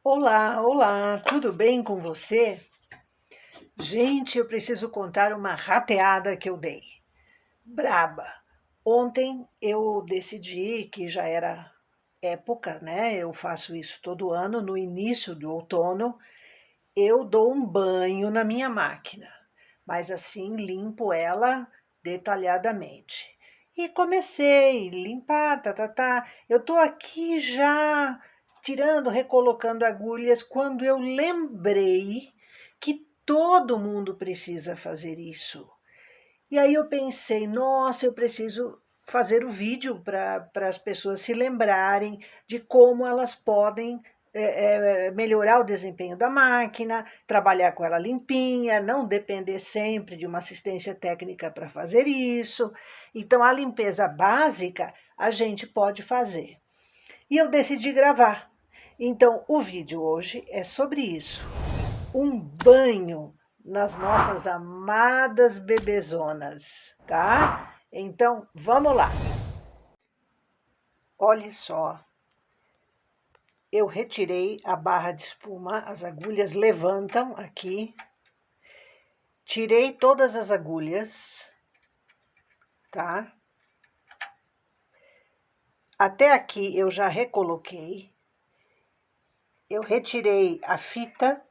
Olá, olá, tudo bem com você? Gente, eu preciso contar uma rateada que eu dei. Braba. Ontem eu decidi que já era época, né? Eu faço isso todo ano, no início do outono, eu dou um banho na minha máquina, mas assim limpo ela detalhadamente. E comecei a limpar, tá. Eu tô aqui já tirando, recolocando agulhas, quando eu lembrei que todo mundo precisa fazer isso. E aí eu pensei, nossa, eu preciso fazer o vídeo para as pessoas se lembrarem de como elas podem melhorar o desempenho da máquina, trabalhar com ela limpinha, não depender sempre de uma assistência técnica para fazer isso. Então, a limpeza básica a gente pode fazer. E eu decidi gravar. Então, o vídeo hoje é sobre isso. Um banho nas nossas amadas bebezonas, tá? Então, vamos lá. Olha só, eu retirei a barra de espuma, as agulhas levantam aqui. Tirei todas as agulhas, tá? Até aqui eu já recoloquei. Eu retirei a fita,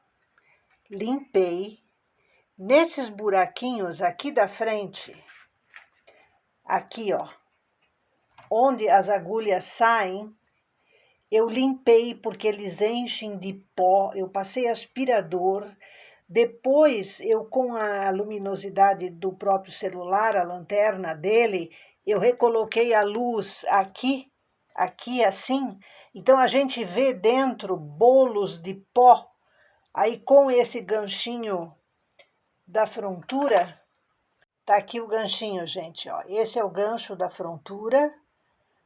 limpei. Nesses buraquinhos aqui da frente, aqui ó, onde as agulhas saem, eu limpei porque eles enchem de pó, eu passei aspirador, depois eu com a luminosidade do próprio celular, a lanterna dele, eu recoloquei a luz aqui assim, então a gente vê dentro bolos de pó, aí com esse ganchinho da frontura, tá aqui o ganchinho, gente, ó, esse é o gancho da frontura,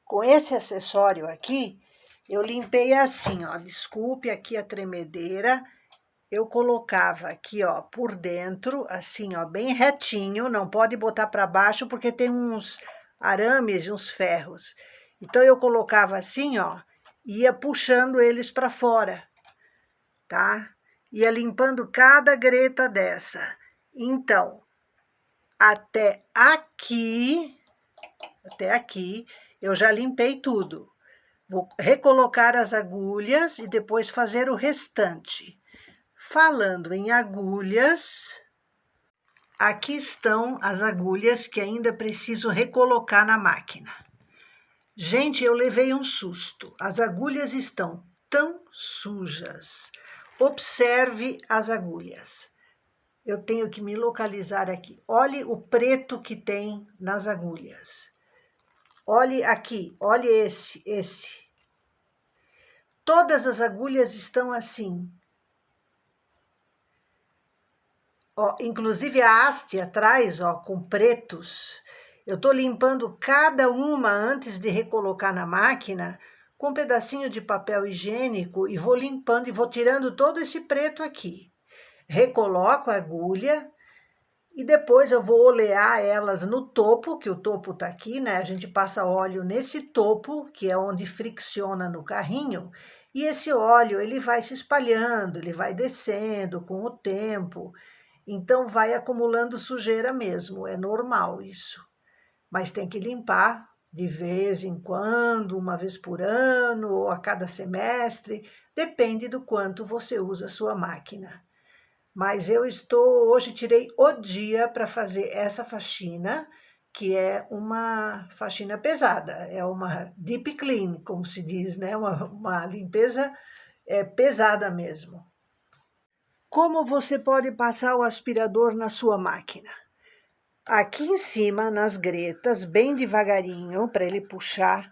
com esse acessório aqui, eu limpei assim, ó, desculpe aqui a tremedeira, eu colocava aqui, ó, por dentro, assim, ó, bem retinho, não pode botar para baixo porque tem uns arames e uns ferros. Então, eu colocava assim, ó, ia puxando eles para fora, tá? Ia limpando cada greta dessa. Então, até aqui, eu já limpei tudo. Vou recolocar as agulhas e depois fazer o restante. Falando em agulhas, aqui estão as agulhas que ainda preciso recolocar na máquina. Gente, eu levei um susto. As agulhas estão tão sujas. Observe as agulhas. Eu tenho que me localizar aqui. Olhe o preto que tem nas agulhas. Olhe aqui, olhe esse. Todas as agulhas estão assim. Ó, inclusive a haste atrás, ó, com pretos. Eu tô limpando cada uma antes de recolocar na máquina com um pedacinho de papel higiênico e vou limpando e vou tirando todo esse preto aqui. Recoloco a agulha e depois eu vou olear elas no topo, que o topo tá aqui, né? A gente passa óleo nesse topo, que é onde fricciona no carrinho, e esse óleo ele vai se espalhando, ele vai descendo com o tempo. Então, vai acumulando sujeira mesmo, é normal isso. Mas tem que limpar de vez em quando, uma vez por ano, ou a cada semestre, depende do quanto você usa a sua máquina. Mas hoje tirei o dia para fazer essa faxina, que é uma faxina pesada, é uma deep clean, como se diz, né? Uma limpeza pesada mesmo. Como você pode passar o aspirador na sua máquina? Aqui em cima, nas gretas, bem devagarinho, para ele puxar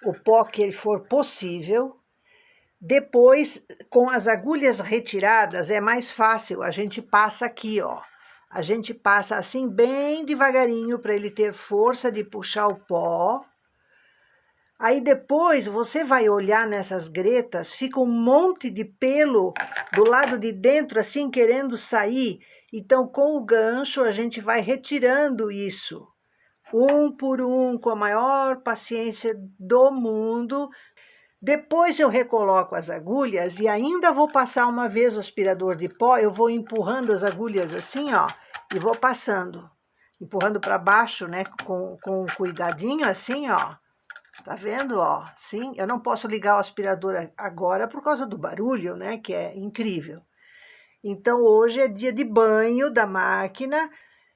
o pó que for possível. Depois, com as agulhas retiradas, é mais fácil, a gente passa aqui, ó. A gente passa assim bem devagarinho para ele ter força de puxar o pó. Aí depois você vai olhar nessas gretas, fica um monte de pelo do lado de dentro, assim, querendo sair. Então, com o gancho, a gente vai retirando isso, um por um, com a maior paciência do mundo. Depois eu recoloco as agulhas e ainda vou passar uma vez o aspirador de pó, eu vou empurrando as agulhas assim, ó, e vou passando. Empurrando para baixo, né, com cuidadinho assim, ó. Tá vendo, ó? Sim, eu não posso ligar o aspirador agora por causa do barulho, né, que é incrível. Então, hoje é dia de banho da máquina,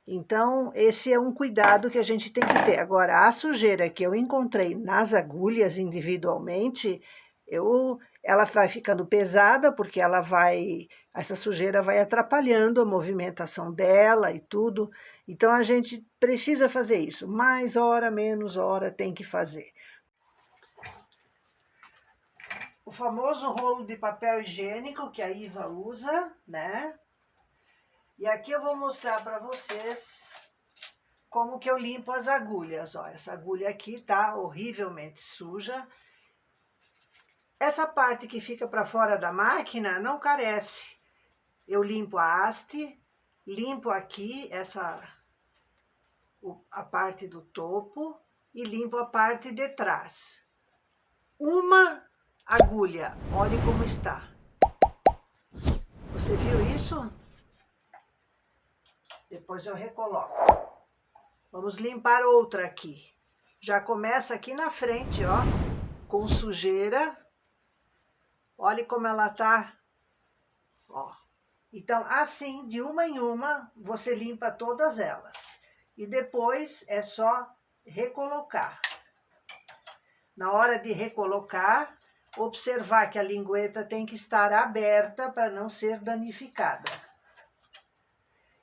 então esse é um cuidado que a gente tem que ter. Agora, a sujeira que eu encontrei nas agulhas individualmente, ela vai ficando pesada, porque essa sujeira vai atrapalhando a movimentação dela e tudo. Então, a gente precisa fazer isso. Mais hora, menos hora, tem que fazer. O famoso rolo de papel higiênico que a Iva usa, né? E aqui eu vou mostrar para vocês como que eu limpo as agulhas, ó. Essa agulha aqui tá horrivelmente suja. Essa parte que fica para fora da máquina não carece. Eu limpo a haste, limpo aqui a parte do topo e limpo a parte de trás. Uma agulha, olhe como está. Você viu isso? Depois eu recoloco. Vamos limpar outra aqui. Já começa aqui na frente, ó, com sujeira. Olhe como ela tá, ó. Então, assim, de uma em uma, você limpa todas elas. E depois é só recolocar. Na hora de recolocar, observar que a lingueta tem que estar aberta para não ser danificada.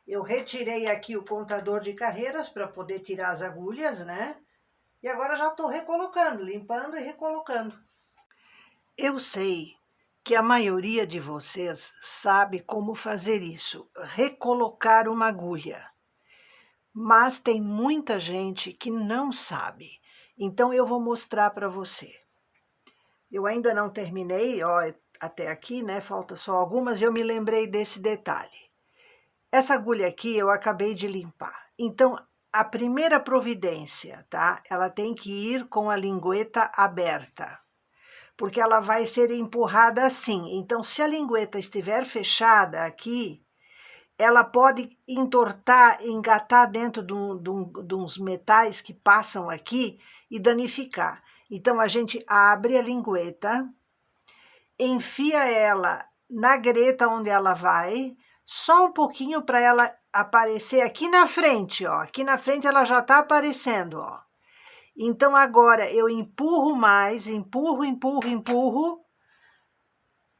Eu retirei aqui o contador de carreiras para poder tirar as agulhas, né? E agora já estou recolocando, limpando e recolocando. Eu sei que a maioria de vocês sabe como fazer isso, recolocar uma agulha. Mas tem muita gente que não sabe. Então eu vou mostrar para você. Eu ainda não terminei, ó, até aqui, né? Falta só algumas, eu me lembrei desse detalhe. Essa agulha aqui eu acabei de limpar. Então, a primeira providência, tá? Ela tem que ir com a lingueta aberta, porque ela vai ser empurrada assim. Então, se a lingueta estiver fechada aqui, ela pode entortar, engatar dentro de uns metais que passam aqui e danificar. Então, a gente abre a lingueta, enfia ela na greta onde ela vai, só um pouquinho para ela aparecer aqui na frente, ó. Aqui na frente ela já tá aparecendo, ó. Então, agora eu empurro mais, empurro.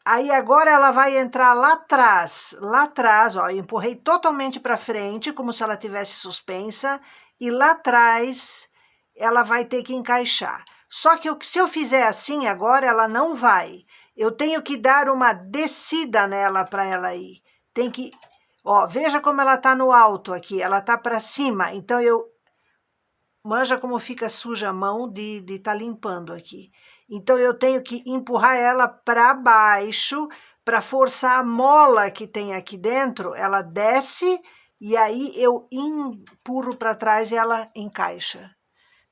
Aí, agora ela vai entrar lá atrás, ó. Eu empurrei totalmente para frente, como se ela tivesse suspensa. E lá atrás, ela vai ter que encaixar. Só que se eu fizer assim agora, ela não vai. Eu tenho que dar uma descida nela para ela ir. Tem que... Ó, veja como ela tá no alto aqui, ela tá para cima. Então, manja como fica suja a mão de tá limpando aqui. Então, eu tenho que empurrar ela para baixo, para forçar a mola que tem aqui dentro. Ela desce e aí eu empurro para trás e ela encaixa.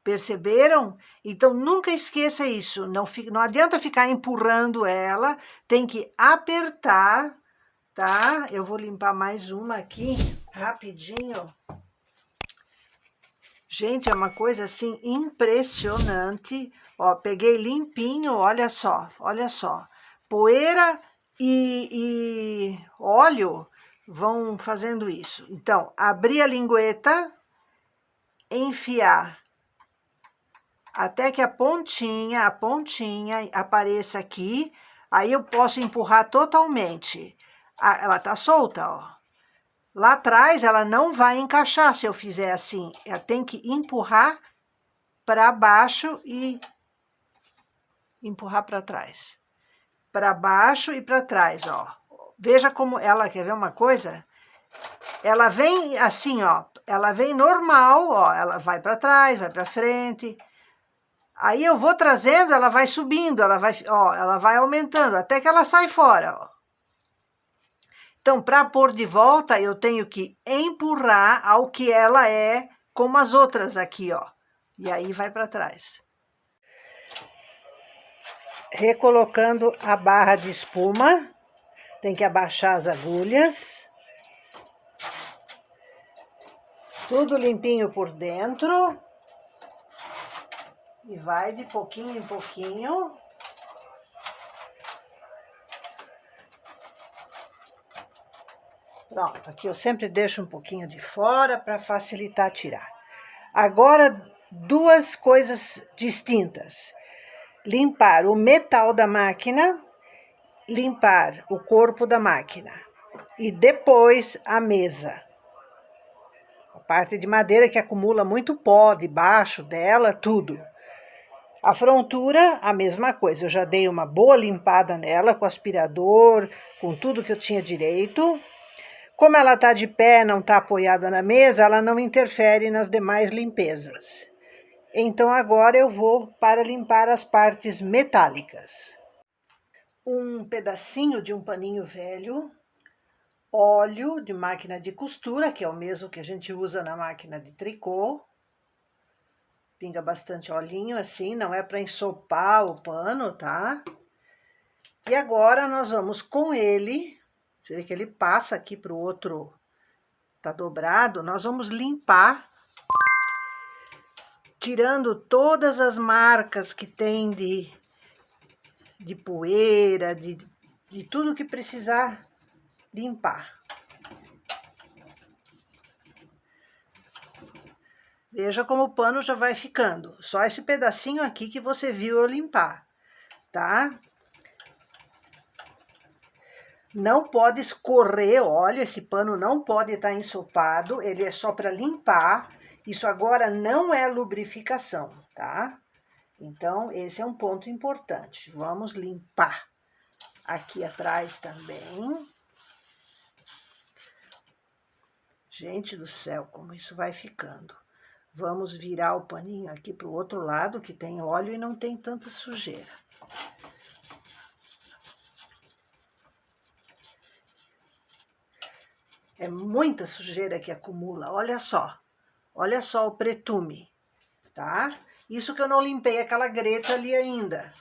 Perceberam? Então, nunca esqueça isso. Não adianta ficar empurrando ela, tem que apertar, tá? Eu vou limpar mais uma aqui, rapidinho. Gente, é uma coisa assim impressionante. Ó, peguei limpinho, olha só. Poeira e óleo vão fazendo isso. Então, abrir a lingueta, enfiar até que a pontinha apareça aqui. Aí eu posso empurrar totalmente. Ela tá solta, ó. Lá atrás, ela não vai encaixar se eu fizer assim. Ela tem que empurrar para baixo e empurrar para trás. Para baixo e para trás, ó. Veja como ela, quer ver uma coisa? Ela vem assim, ó. Ela vem normal, ó. Ela vai para trás, vai para frente. Aí eu vou trazendo, ela vai subindo, ela vai aumentando, até que ela sai fora, ó. Então, para pôr de volta, eu tenho que empurrar ao que ela é, como as outras aqui, ó. E aí vai para trás. recolocando a barra de espuma. Tem que abaixar as agulhas. Tudo limpinho por dentro. E vai de pouquinho em pouquinho. Pronto, aqui eu sempre deixo um pouquinho de fora para facilitar tirar. Agora, duas coisas distintas. Limpar o metal da máquina, limpar o corpo da máquina. E depois a mesa. A parte de madeira que acumula muito pó debaixo dela, tudo. A frontura, a mesma coisa. Eu já dei uma boa limpada nela com aspirador, com tudo que eu tinha direito. Como ela está de pé, não está apoiada na mesa, ela não interfere nas demais limpezas. Então, agora eu vou para limpar as partes metálicas. Um pedacinho de um paninho velho, óleo de máquina de costura, que é o mesmo que a gente usa na máquina de tricô. Pinga bastante olhinho assim, não é para ensopar o pano, tá? E agora nós vamos com ele, você vê que ele passa aqui para o outro, tá dobrado, nós vamos limpar, tirando todas as marcas que tem de poeira, de tudo que precisar limpar. Veja como o pano já vai ficando. Só esse pedacinho aqui que você viu eu limpar, tá? Não pode escorrer óleo, esse pano não pode estar ensopado, ele é só para limpar. Isso agora não é lubrificação, tá? Então, esse é um ponto importante. Vamos limpar aqui atrás também. Gente do céu, como isso vai ficando. Vamos virar o paninho aqui para o outro lado, que tem óleo e não tem tanta sujeira. É muita sujeira que acumula, olha só o pretume, tá? Isso que eu não limpei aquela greta ali ainda.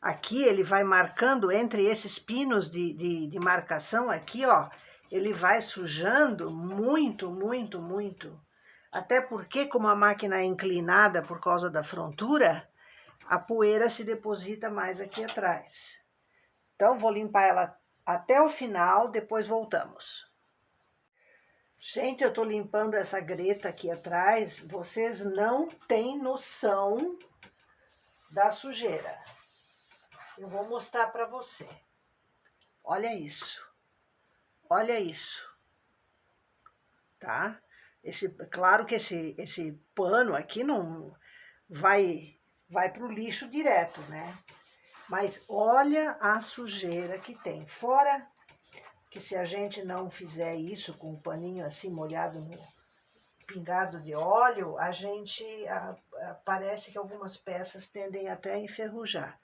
Aqui ele vai marcando entre esses pinos de marcação aqui, ó. Ele vai sujando muito, muito, muito. Até porque, como a máquina é inclinada por causa da frontura, a poeira se deposita mais aqui atrás. Então, vou limpar ela até o final, depois voltamos. Gente, eu tô limpando essa greta aqui atrás, vocês não têm noção da sujeira. Eu vou mostrar para você. Olha isso. Olha isso. Tá? Claro que esse pano aqui não vai pro lixo direto, né? Mas olha a sujeira que tem. Fora que se a gente não fizer isso com o paninho assim molhado no pingado de óleo, parece que algumas peças tendem até a enferrujar.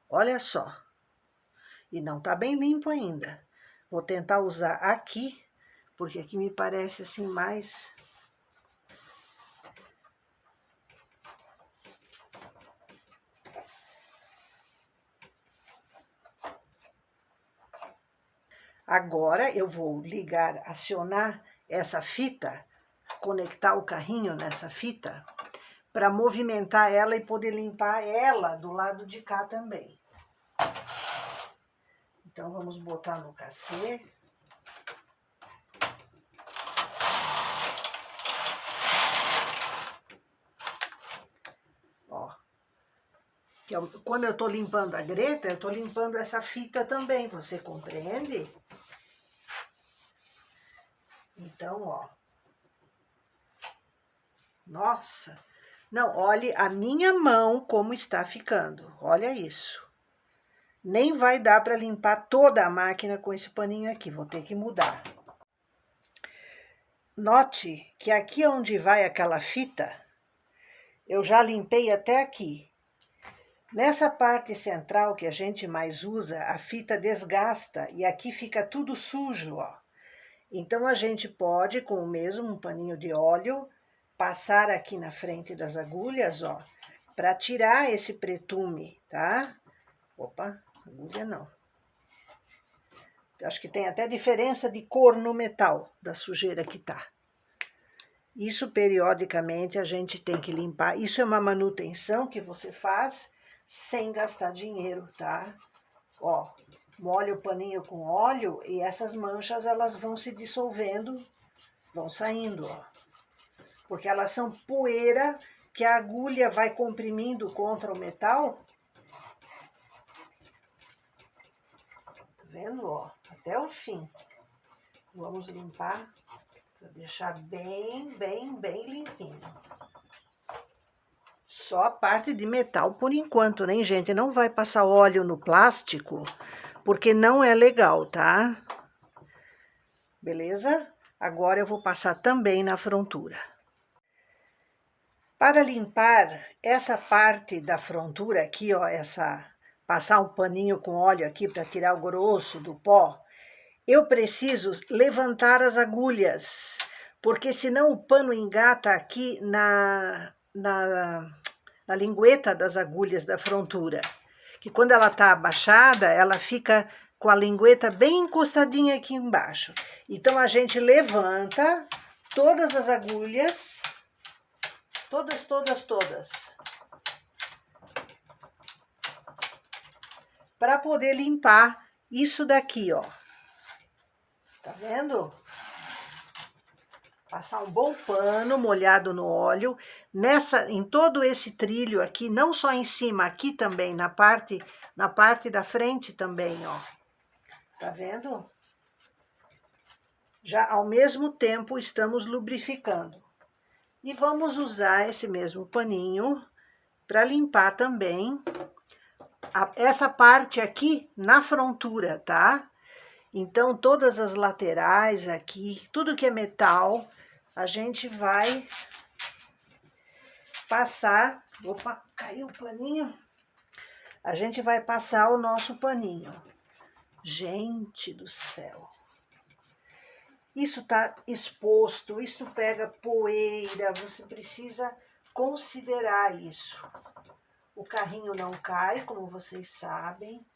Olha só. E não tá bem limpo ainda. Vou tentar usar aqui, porque aqui me parece assim mais... Agora eu vou ligar, acionar essa fita, conectar o carrinho nessa fita, para movimentar ela e poder limpar ela do lado de cá também. Então, vamos botar no cacê. Ó. Quando eu tô limpando a greta, eu tô limpando essa fita também, você compreende? Então, ó. Nossa! Não, olhe a minha mão como está ficando. Olha isso. Nem vai dar para limpar toda a máquina com esse paninho aqui, vou ter que mudar. Note que aqui onde vai aquela fita, eu já limpei até aqui. Nessa parte central que a gente mais usa, a fita desgasta e aqui fica tudo sujo, ó. Então, a gente pode, com o mesmo paninho de óleo, passar aqui na frente das agulhas, ó, para tirar esse pretume, tá? Opa, agulha não. Acho que tem até diferença de cor no metal, da sujeira que tá. Isso periodicamente a gente tem que limpar. Isso é uma manutenção que você faz sem gastar dinheiro, tá? Ó, molha o paninho com óleo e essas manchas elas vão se dissolvendo, vão saindo, ó. Porque elas são poeira que a agulha vai comprimindo contra o metal. Tá vendo, ó? Até o fim. Vamos limpar para deixar bem limpinho. Só a parte de metal por enquanto, né, gente? Não vai passar óleo no plástico, porque não é legal, tá? Beleza? Agora eu vou passar também na frontura. Para limpar essa parte da frontura aqui, ó, passar um paninho com óleo aqui para tirar o grosso do pó, eu preciso levantar as agulhas, porque senão o pano engata aqui na lingueta das agulhas da frontura, que quando ela tá abaixada, ela fica com a lingueta bem encostadinha aqui embaixo. Então, a gente levanta todas as agulhas, todas, para poder limpar isso daqui, ó. Tá vendo? Passar um bom pano molhado no óleo, em todo esse trilho aqui, não só em cima, aqui também, na parte da frente também, ó. Tá vendo? Já ao mesmo tempo estamos lubrificando. E vamos usar esse mesmo paninho para limpar também essa parte aqui na frontura, tá? Então, todas as laterais aqui, tudo que é metal, a gente vai passar. Opa, caiu o paninho. A gente vai passar o nosso paninho. Gente do céu. Isso tá exposto, isso pega poeira, você precisa considerar isso. O carrinho não cai, como vocês sabem.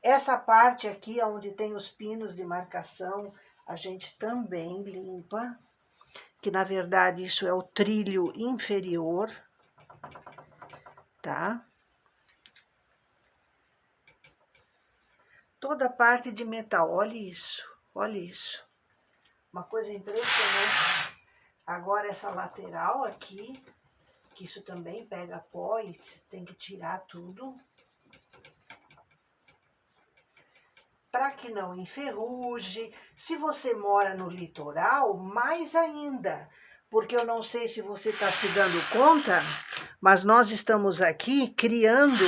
Essa parte aqui, onde tem os pinos de marcação, a gente também limpa, que na verdade isso é o trilho inferior, tá? Toda a parte de metal, olha isso, olha isso. Uma coisa impressionante. Agora essa lateral aqui, que isso também pega pó e tem que tirar tudo. Para que não enferruje. Se você mora no litoral, mais ainda. Porque eu não sei se você está se dando conta, mas nós estamos aqui criando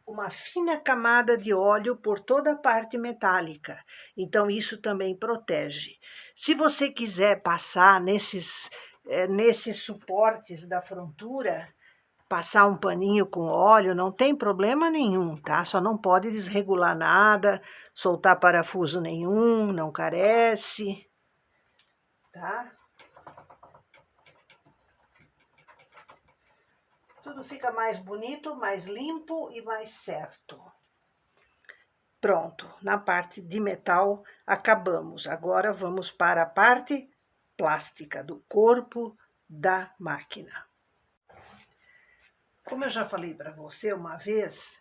uma fina camada de óleo por toda a parte metálica. Então, isso também protege. Se você quiser passar nesses suportes da frontura, passar um paninho com óleo, não tem problema nenhum, tá? Só não pode desregular nada, soltar parafuso nenhum, não carece, tá? Tudo fica mais bonito, mais limpo e mais certo. Pronto, na parte de metal acabamos. Agora vamos para a parte plástica do corpo da máquina. Como eu já falei para você uma vez,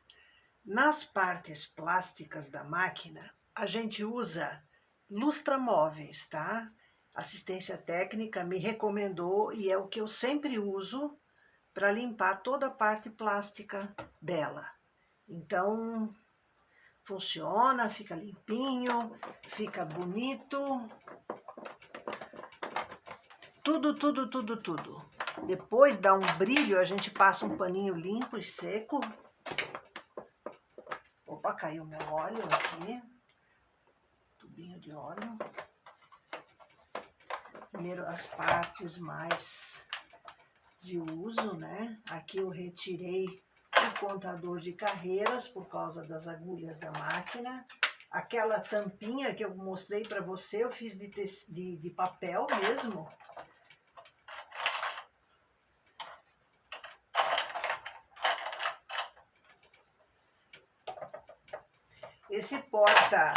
nas partes plásticas da máquina, a gente usa lustramóveis, tá? Assistência técnica me recomendou e é o que eu sempre uso para limpar toda a parte plástica dela. Então, funciona, fica limpinho, fica bonito. Tudo. Depois dá um brilho, a gente passa um paninho limpo e seco. Opa, caiu meu óleo aqui. Tubinho de óleo. Primeiro as partes mais de uso, né? Aqui eu retirei o contador de carreiras por causa das agulhas da máquina. Aquela tampinha que eu mostrei para você, eu fiz de papel mesmo. esse porta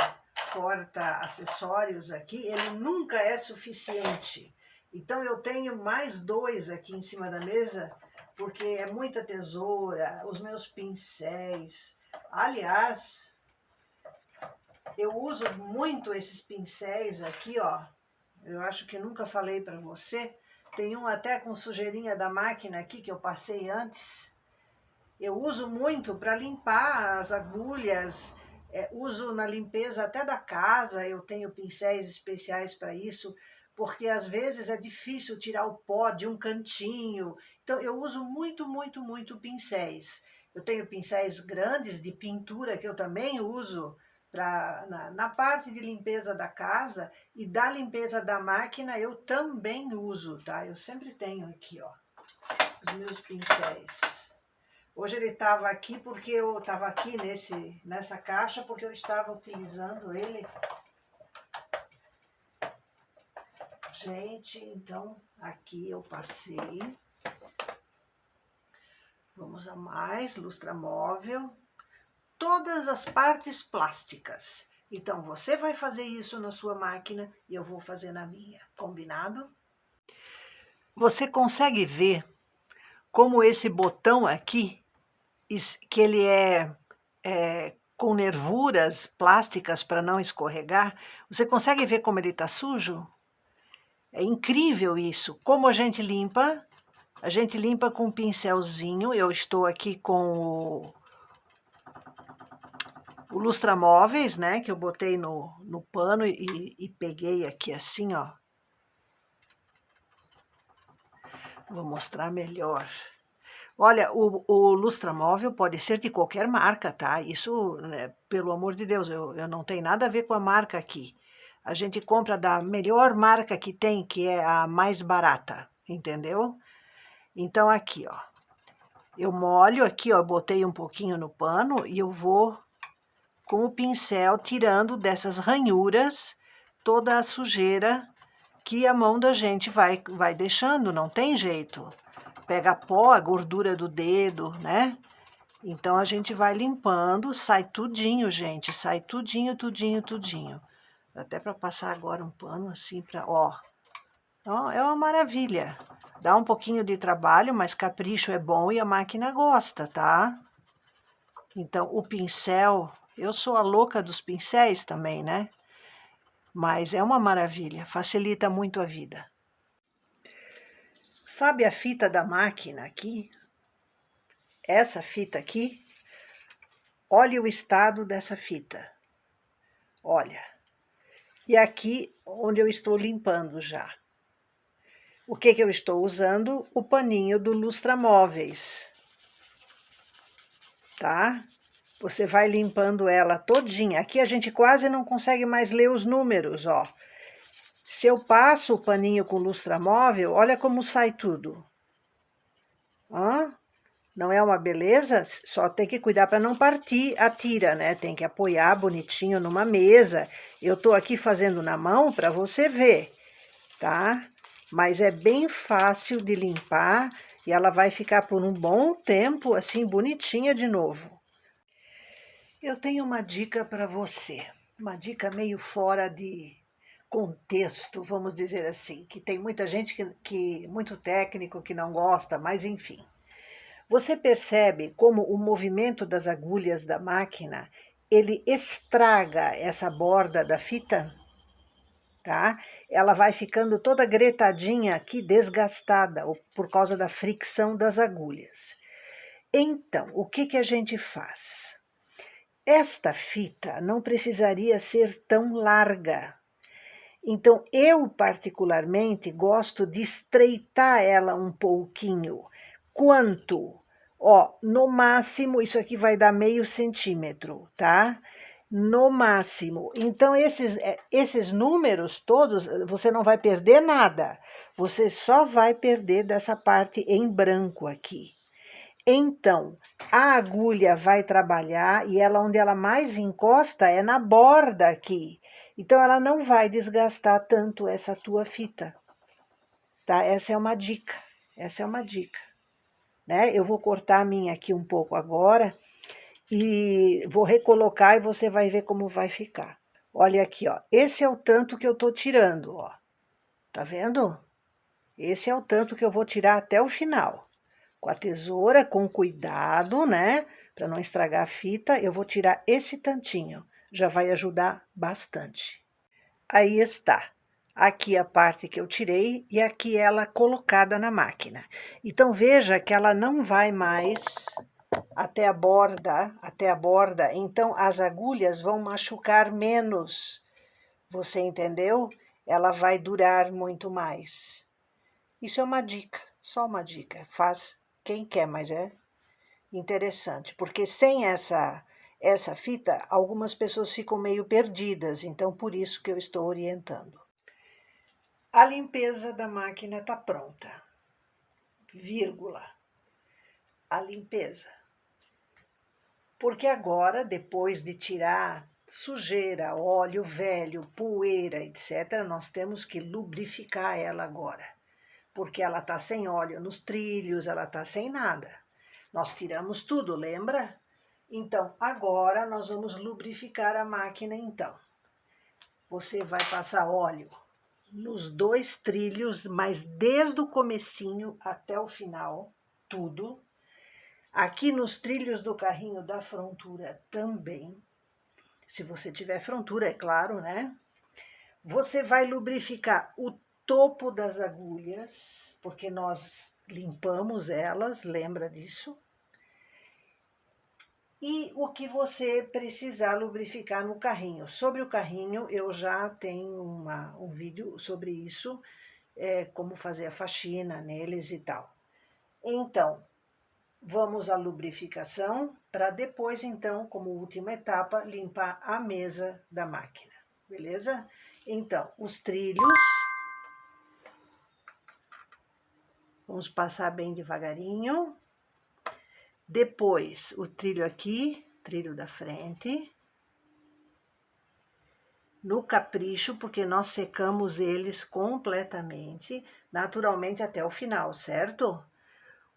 acessórios aqui, ele nunca é suficiente. Então eu tenho mais dois aqui em cima da mesa, porque é muita tesoura, os meus pincéis. Aliás, eu uso muito esses pincéis aqui, ó. Eu acho que nunca falei para você. Tem um até com sujeirinha da máquina aqui que eu passei antes. Eu uso muito para limpar as agulhas, uso na limpeza até da casa, eu tenho pincéis especiais para isso, porque às vezes é difícil tirar o pó de um cantinho. Então eu uso muito, muito, muito pincéis. Eu tenho pincéis grandes de pintura que eu também uso na parte de limpeza da casa, e da limpeza da máquina eu também uso, tá? Eu sempre tenho aqui, ó, os meus pincéis. Hoje ele estava aqui porque eu estava aqui nessa caixa porque eu estava utilizando ele. Gente, então aqui eu passei. Vamos a mais, lustramóvel. Todas as partes plásticas. Então você vai fazer isso na sua máquina e eu vou fazer na minha. Combinado? Você consegue ver como esse botão aqui, que ele é com nervuras plásticas para não escorregar, você consegue ver como ele está sujo? É incrível isso. Como a gente limpa? A gente limpa com um pincelzinho. Eu estou aqui com o lustramóveis, né? Que eu botei no pano e peguei aqui assim, ó. Vou mostrar melhor. Olha, o lustramóvel pode ser de qualquer marca, tá? Isso, né, pelo amor de Deus, eu não tenho nada a ver com a marca aqui. A gente compra da melhor marca que tem, que é a mais barata, entendeu? Então aqui, ó, eu molho aqui, ó, botei um pouquinho no pano e eu vou com o pincel tirando dessas ranhuras toda a sujeira que a mão da gente vai deixando, não tem jeito. Pega pó, a gordura do dedo, né? Então a gente vai limpando, sai tudinho, gente, sai tudinho, tudinho, tudinho. Até para passar agora um pano assim para, ó. Então, é uma maravilha. Dá um pouquinho de trabalho, mas capricho é bom e a máquina gosta, tá? Então o pincel, eu sou a louca dos pincéis também, né? Mas é uma maravilha, facilita muito a vida. Sabe a fita da máquina aqui? Essa fita aqui, olha o estado dessa fita. Olha. E aqui onde eu estou limpando já. O que eu estou usando? O paninho do lustramóveis. Tá? Você vai limpando ela todinha. Aqui a gente quase não consegue mais ler os números, ó. Se eu passo o paninho com lustramóvel, olha como sai tudo. Ó. Não é uma beleza? Só tem que cuidar para não partir a tira, né? Tem que apoiar bonitinho numa mesa. Eu tô aqui fazendo na mão para você ver, tá? Mas é bem fácil de limpar e ela vai ficar por um bom tempo assim bonitinha de novo. Eu tenho uma dica para você, uma dica meio fora de contexto, vamos dizer assim, que tem muita gente muito técnico que não gosta, mas enfim. Você percebe como o movimento das agulhas da máquina, ele estraga essa borda da fita, tá? Ela vai ficando toda gretadinha aqui, desgastada, por causa da fricção das agulhas. Então, o que a gente faz? Esta fita não precisaria ser tão larga. Então, eu particularmente gosto de estreitar ela um pouquinho. Quanto? Ó, no máximo, isso aqui vai dar meio centímetro, tá? No máximo. Então, esses números todos, você não vai perder nada. Você só vai perder dessa parte em branco aqui. Então, a agulha vai trabalhar e ela, onde ela mais encosta é na borda aqui. Então, ela não vai desgastar tanto essa tua fita, tá? Essa é uma dica, né? Eu vou cortar a minha aqui um pouco agora e vou recolocar e você vai ver como vai ficar. Olha aqui, ó, esse é o tanto que eu tô tirando, ó. Tá vendo? Esse é o tanto que eu vou tirar até o final. Com a tesoura, com cuidado, né? Para não estragar a fita, eu vou tirar esse tantinho. Já vai ajudar bastante. Aí está. Aqui a parte que eu tirei e aqui ela colocada na máquina. Então, veja que ela não vai mais até a borda. Então, as agulhas vão machucar menos. Você entendeu? Ela vai durar muito mais. Isso é uma dica, só uma dica. Faz quem quer, mas é interessante. Porque sem essa fita, algumas pessoas ficam meio perdidas. Então, por isso que eu estou orientando. A limpeza da máquina está pronta. Vírgula. A limpeza. Porque agora, depois de tirar sujeira, óleo velho, poeira, etc., nós temos que lubrificar ela agora. Porque ela está sem óleo nos trilhos, ela está sem nada. Nós tiramos tudo, lembra? Então, agora nós vamos lubrificar a máquina, então. Você vai passar óleo nos 2 trilhos, mas desde o comecinho até o final, tudo. Aqui nos trilhos do carrinho da frontura também. Se você tiver frontura, é claro, né? Você vai lubrificar o topo das agulhas, porque nós limpamos elas, lembra disso? E o que você precisar lubrificar no carrinho. Sobre o carrinho, eu já tenho um vídeo sobre isso, como fazer a faxina neles e tal. Então, vamos à lubrificação, para depois, então, como última etapa, limpar a mesa da máquina, beleza? Então, os trilhos, vamos passar bem devagarinho. Depois, o trilho aqui, trilho da frente. No capricho, porque nós secamos eles completamente, naturalmente até o final, certo?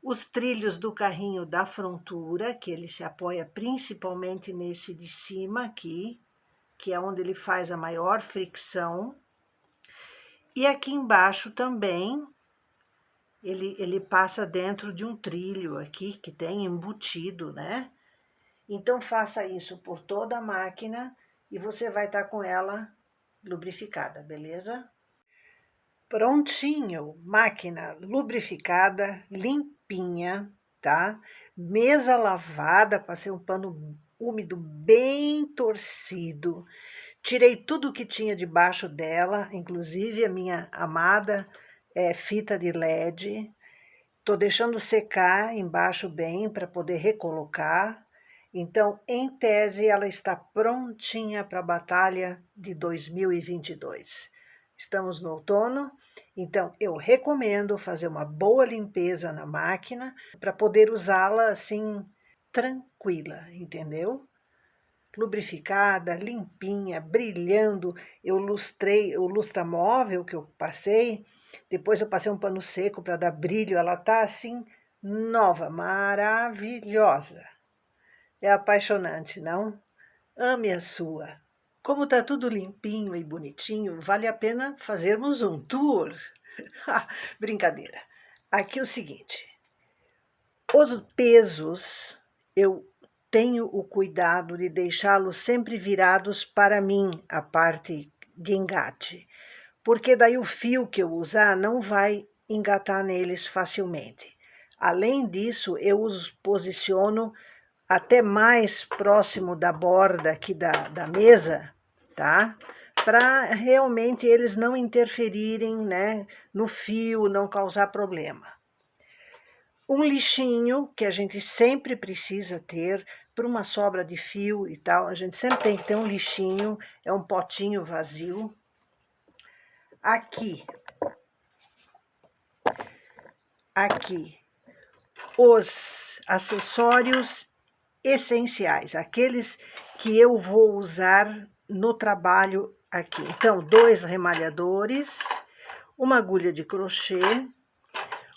Os trilhos do carrinho da frontura, que ele se apoia principalmente nesse de cima aqui, que é onde ele faz a maior fricção. E aqui embaixo também, ele passa dentro de um trilho aqui, que tem embutido, né? Então, faça isso por toda a máquina e você vai estar com ela lubrificada, beleza? Prontinho, máquina lubrificada, limpinha, tá? Mesa lavada, passei um pano úmido bem torcido. Tirei tudo que tinha debaixo dela, inclusive a minha amada fita de LED. Tô deixando secar embaixo bem para poder recolocar. Então, em tese, ela está prontinha para a batalha de 2022. Estamos no outono, então eu recomendo fazer uma boa limpeza na máquina para poder usá-la assim tranquila, entendeu? Lubrificada, limpinha, brilhando. Eu lustrei o lustramóvel que eu passei, depois eu passei um pano seco para dar brilho, ela tá assim nova, maravilhosa. É apaixonante, não? Ame a sua. Como tá tudo limpinho e bonitinho, vale a pena fazermos um tour. Brincadeira. Aqui é o seguinte, os pesos eu tenho o cuidado de deixá-los sempre virados para mim, a parte de engate, porque daí o fio que eu usar não vai engatar neles facilmente. Além disso, eu os posiciono até mais próximo da borda aqui da mesa, tá? Para realmente eles não interferirem, né, no fio, não causar problema. Um lixinho que a gente sempre precisa ter para uma sobra de fio e tal, a gente sempre tem que ter um lixinho, é um potinho vazio. Aqui, os acessórios essenciais, aqueles que eu vou usar no trabalho aqui. Então, 2 remalhadores, uma agulha de crochê,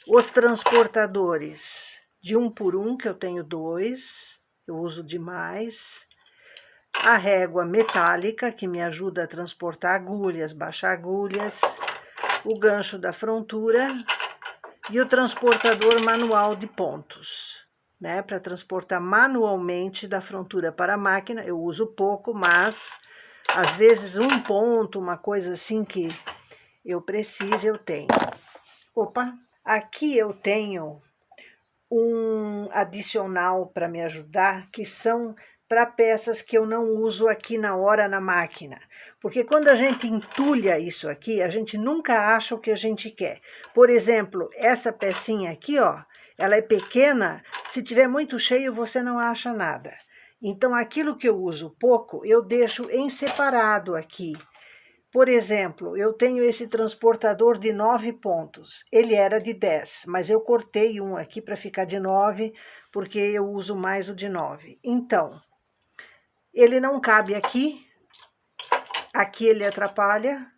os transportadores de 1 por 1, que eu tenho 2, eu uso demais. A régua metálica, que me ajuda a transportar agulhas, baixar agulhas. O gancho da frontura e o transportador manual de pontos, né? Para transportar manualmente da frontura para a máquina. Eu uso pouco, mas às vezes um ponto, uma coisa assim que eu preciso, eu tenho. Opa! Aqui eu tenho um adicional para me ajudar, que são para peças que eu não uso aqui na hora na máquina. Porque quando a gente entulha isso aqui, a gente nunca acha o que a gente quer. Por exemplo, essa pecinha aqui, ó, ela é pequena, se tiver muito cheio você não acha nada. Então aquilo que eu uso pouco, eu deixo em separado aqui. Por exemplo, eu tenho esse transportador de 9 pontos. Ele era de 10, mas eu cortei um aqui para ficar de 9, porque eu uso mais o de 9. Então, ele não cabe aqui. Aqui ele atrapalha.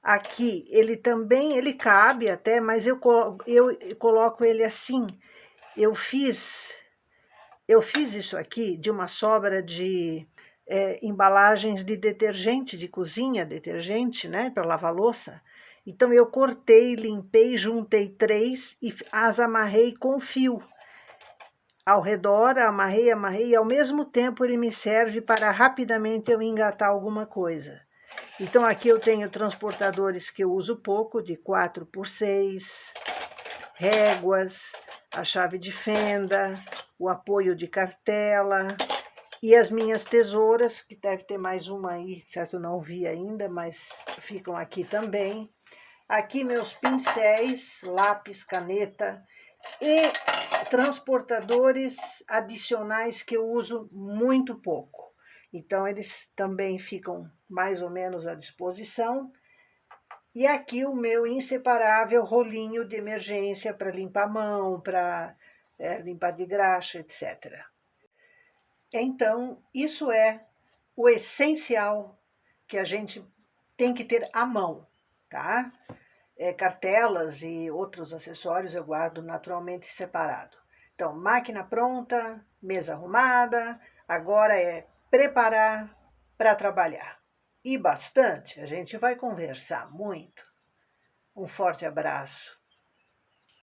Aqui ele também, ele cabe até, mas eu coloco ele assim. Eu fiz isso aqui de uma sobra de embalagens de detergente, de cozinha, detergente, né, para lavar louça. Então eu cortei, limpei, juntei 3 e as amarrei com fio. Ao redor, amarrei, e ao mesmo tempo ele me serve para rapidamente eu engatar alguma coisa. Então aqui eu tenho transportadores que eu uso pouco, de 4x6, réguas, a chave de fenda, o apoio de cartela e as minhas tesouras, que deve ter mais uma aí, certo? Eu não vi ainda, mas ficam aqui também. Aqui meus pincéis, lápis, caneta e transportadores adicionais que eu uso muito pouco. Então eles também ficam mais ou menos à disposição. E aqui o meu inseparável rolinho de emergência para limpar a mão, para limpar de graxa, etc. Então, isso é o essencial que a gente tem que ter à mão, tá? Cartelas e outros acessórios eu guardo naturalmente separado. Então, máquina pronta, mesa arrumada, agora é preparar para trabalhar. E bastante, a gente vai conversar muito. Um forte abraço.